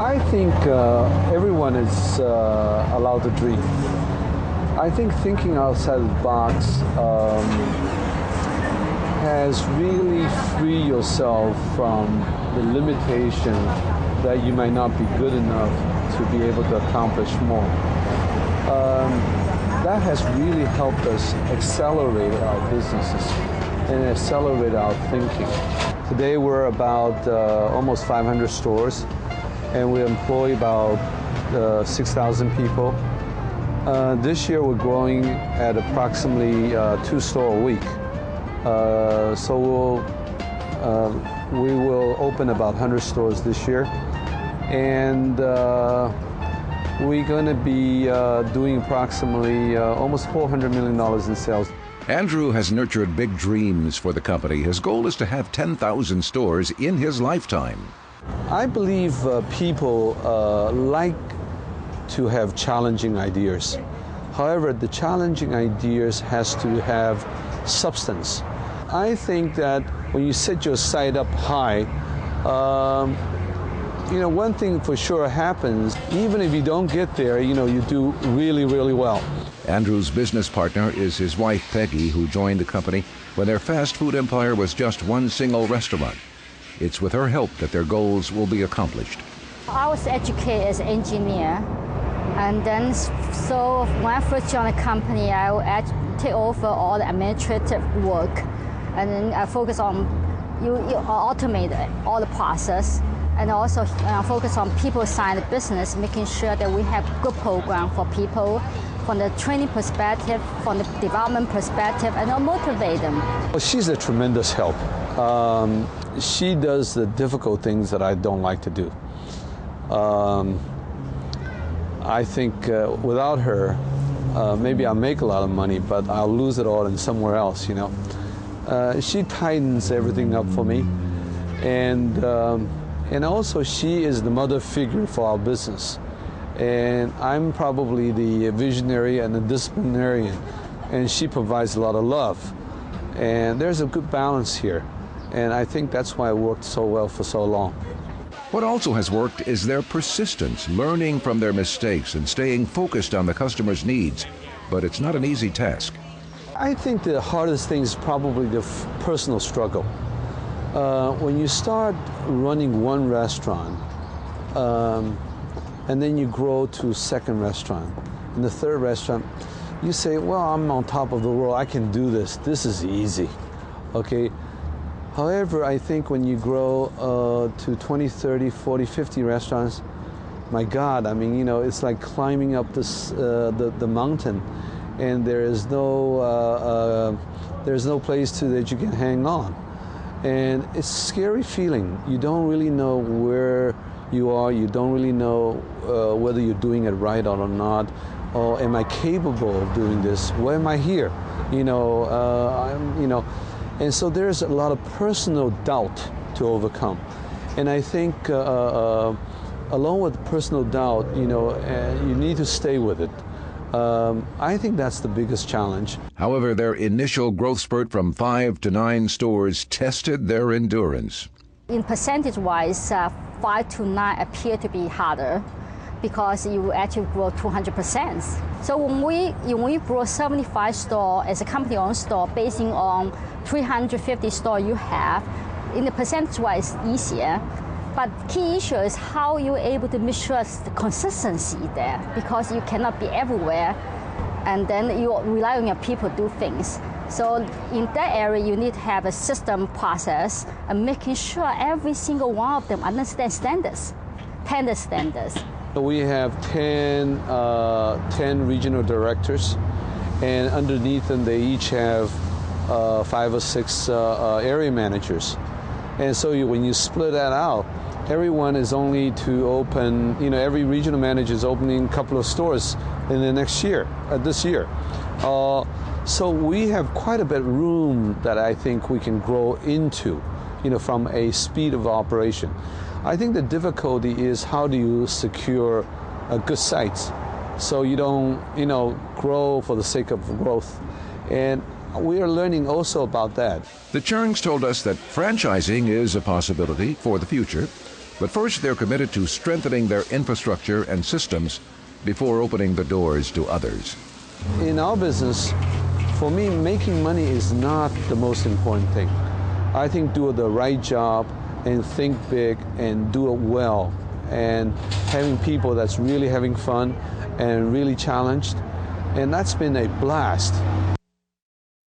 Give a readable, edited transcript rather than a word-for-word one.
I think everyone is allowed to dream. I think thinking outside the box has really freed yourself from the limitation that you might not be good enough to be able to accomplish more. That has really helped us accelerate our businesses and accelerate our thinking. Today we're about almost 500 stores, and we employ about 6,000 people. This year we're growing at approximately 2 stores a week. So we will open about 100 stores this year, and we're going to be doing approximately almost $400 million in sales. Andrew has nurtured big dreams for the company. His goal is to have 10,000 stores in his lifetime. I believe people like to have challenging ideas. However, the challenging ideas has to have substance. I think that when you set your sight up high, one thing for sure happens, even if you don't get there, you do really, really well. Andrew's business partner is his wife, Peggy, who joined the company when their fast food empire was just one single restaurant. It's with her help that their goals will be accomplished. I was educated as an engineer, and then so when I first joined the company, I would take over all the administrative work, and then I focus on you automate all the process, and also focus on people side of the business, making sure that we have good program for people from the training perspective, from the development perspective, and I'll motivate them. Well, she's a tremendous help. She does the difficult things that I don't like to do. I think without her, maybe I'll make a lot of money, but I'll lose it all in somewhere else, She tightens everything up for me, and also she is the mother figure for our business. And I'm probably the visionary and the disciplinarian, and she provides a lot of love. And there's a good balance here, and I think that's why it worked so well for so long. What also has worked is their persistence, learning from their mistakes and staying focused on the customer's needs. But it's not an easy task. I think the hardest thing is probably the personal struggle. When you start running one restaurant, and then you grow to second restaurant, and the third restaurant, you say, well, I'm on top of the world, I can do this, this is easy, okay? However, I think when you grow to 20, 30, 40, 50 restaurants, my God, it's like climbing up this the mountain, and there's no place that you can hang on. And it's a scary feeling. You don't really know where you are. You don't really know whether you're doing it right or not. Or am I capable of doing this? Why am I here? And so there's a lot of personal doubt to overcome. And I think along with personal doubt, you need to stay with it. I think that's the biggest challenge. However, their initial growth spurt from 5 to 9 stores tested their endurance. In percentage-wise, 5 to 9 appear to be harder because you actually grow 200%. So when we grow 75 stores as a company-owned store, basing on 350 stores you have, in the percentage-wise, easier. But key issue is how you're able to measure the consistency there, because you cannot be everywhere, and then you rely on your people to do things. So in that area, you need to have a system process and making sure every single one of them understands standards, tender standards. We have 10 regional directors, and underneath them they each have 5 or 6 area managers. And so when you split that out, everyone is only to open, every regional manager is opening a couple of stores in the next year, this year. So we have quite a bit of room that I think we can grow into, from a speed of operation. I think the difficulty is how do you secure good sites so you don't, grow for the sake of growth. And we are learning also about that. The Cheungs told us that franchising is a possibility for the future, But first, they're committed to strengthening their infrastructure and systems before opening the doors to others. In our business, for me, making money is not the most important thing. I think do the right job and think big and do it well, and having people that's really having fun and really challenged, and that's been a blast.